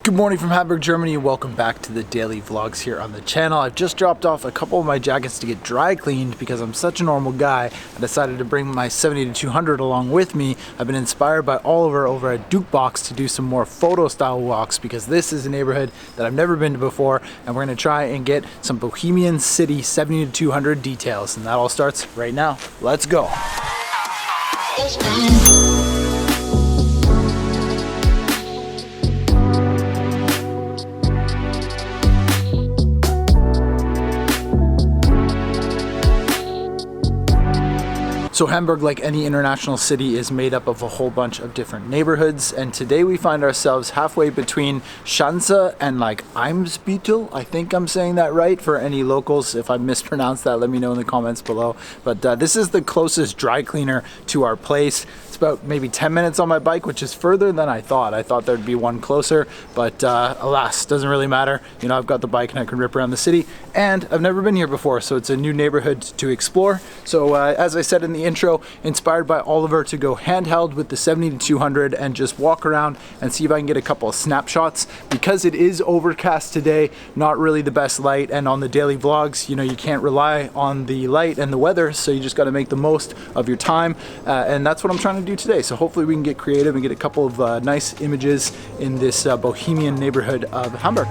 Good morning from Hamburg, Germany, and welcome back to the daily vlogs here on the channel. I've just dropped off a couple of my jackets to get dry cleaned because I'm such a normal guy. I decided to bring my 70-200 along with me. I've been inspired by Oliver over at Dukebox to do some more photo style walks because this is a neighborhood that I've never been to before, and we're going to try and get some Bohemian City 70-200 details, and that all starts right now. Let's go. So Hamburg, like any international city, is made up of a whole bunch of different neighborhoods, and today we find ourselves halfway between Schanze and like Eimsbüttel. I think I'm saying that right. For any locals, if I mispronounced that, let me know in the comments below. But this is the closest dry cleaner to our place. It's about maybe 10 minutes on my bike, which is further than I thought. I thought there'd be one closer, but alas, doesn't really matter. You know, I've got the bike and I can rip around the city, and I've never been here before, so it's a new neighborhood to explore. So as I said in the intro, inspired by Oliver to go handheld with the 70-200 and just walk around and see if I can get a couple of snapshots. Because it is overcast today, not really the best light, and on the daily vlogs, you know, you can't rely on the light and the weather, so you just got to make the most of your time, and that's what I'm trying to do today. So hopefully we can get creative and get a couple of nice images in this bohemian neighborhood of Hamburg.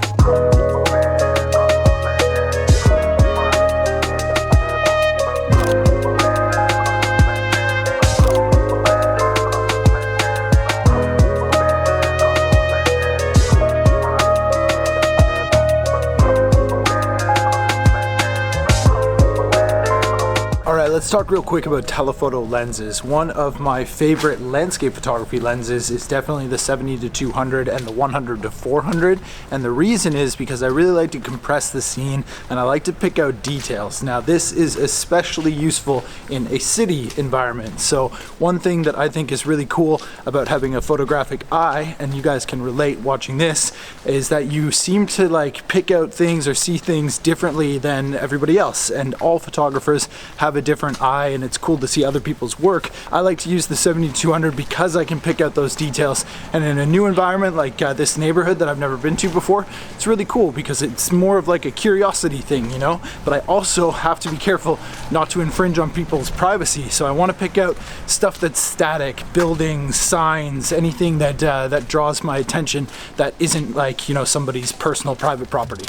Let's talk real quick about telephoto lenses. One of my favorite landscape photography lenses is definitely the 70-200 and the 100-400, and the reason is because I really like to compress the scene and I like to pick out details. Now this is especially useful in a city environment. So one thing that I think is really cool about having a photographic eye, and you guys can relate watching this, is that you seem to like pick out things or see things differently than everybody else, and all photographers have a different eye, and it's cool to see other people's work. I like to use the 70-200 because I can pick out those details, and in a new environment like this neighborhood that I've never been to before, it's really cool because it's more of like a curiosity thing, you know, but I also have to be careful not to infringe on people's privacy. So I want to pick out stuff that's static, buildings, signs, anything that that draws my attention that isn't like, you know, somebody's personal private property.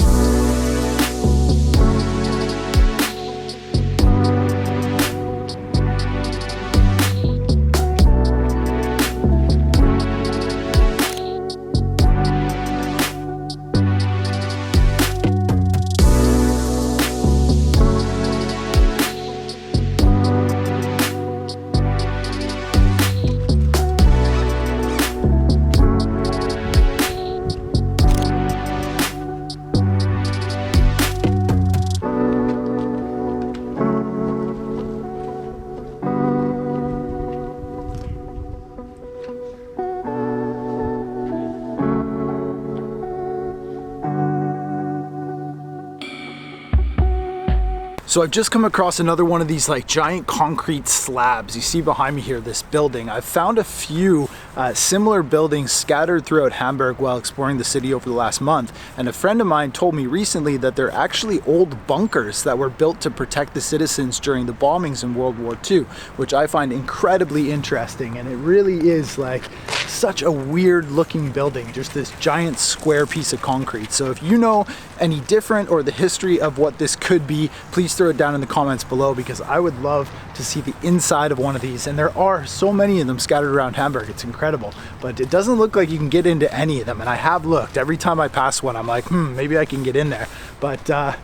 So I've just come across another one of these like giant concrete slabs. You see behind me here, this building. I've found a few similar buildings scattered throughout Hamburg while exploring the city over the last month. And a friend of mine told me recently that they're actually old bunkers that were built to protect the citizens during the bombings in World War II, which I find incredibly interesting. And it really is like such a weird looking building, just this giant square piece of concrete. So if you know any different or the history of what this could be, please throw it down in the comments below, because I would love to see the inside of one of these. And there are so many of them scattered around Hamburg, it's incredible, but it doesn't look like you can get into any of them. And I have looked. Every time I pass one, I'm like, maybe I can get in there, but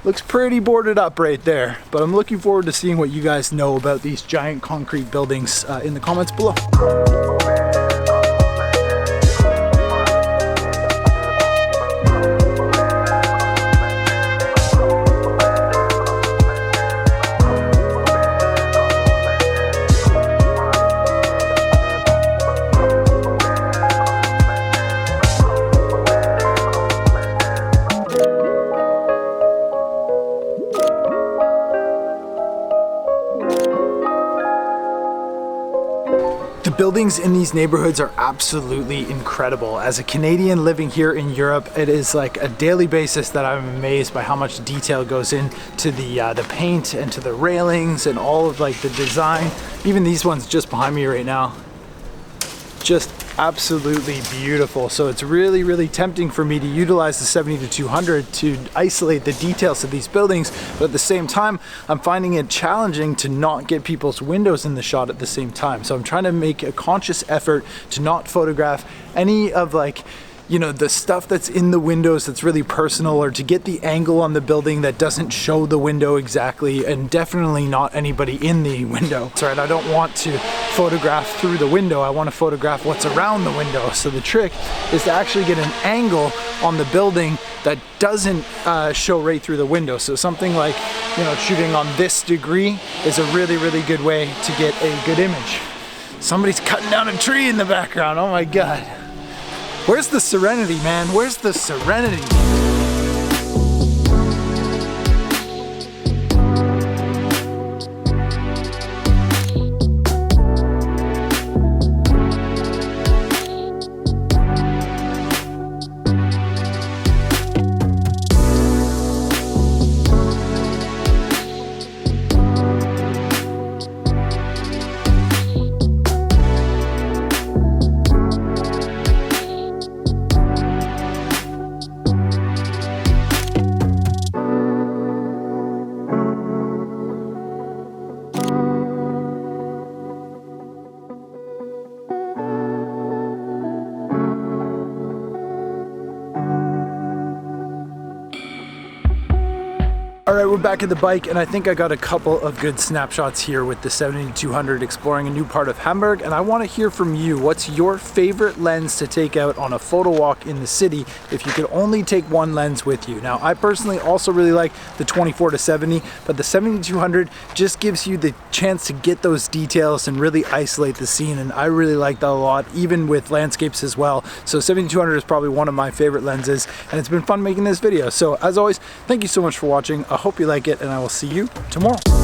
looks pretty boarded up right there. But I'm looking forward to seeing what you guys know about these giant concrete buildings in the comments below. buildings in these neighborhoods are absolutely incredible. As a Canadian living here in Europe, it is like a daily basis that I'm amazed by how much detail goes into the paint and to the railings and all of like the design. Even these ones just behind me right now, just absolutely beautiful. So it's really, really tempting for me to utilize the 70-200 to isolate the details of these buildings, but at the same time, I'm finding it challenging to not get people's windows in the shot at the same time. So I'm trying to make a conscious effort to not photograph any of like, you know, the stuff that's in the windows that's really personal, or to get the angle on the building that doesn't show the window exactly, and definitely not anybody in the window. That's right, I don't want to photograph through the window, I want to photograph what's around the window. So the trick is to actually get an angle on the building that doesn't show right through the window. So something like, you know, shooting on this degree is a really, really good way to get a good image. Somebody's cutting down a tree in the background, oh my God. Where's the serenity, man? Where's the serenity? All right, we're back at the bike, and I think I got a couple of good snapshots here with the 70-200 exploring a new part of Hamburg, and I want to hear from you. What's your favorite lens to take out on a photo walk in the city if you could only take one lens with you? Now, I personally also really like the 24-70, but the 70-200 just gives you the chance to get those details and really isolate the scene, and I really like that a lot, even with landscapes as well. So 70-200 is probably one of my favorite lenses, and it's been fun making this video. So as always, thank you so much for watching. I hope you like it, and I will see you tomorrow.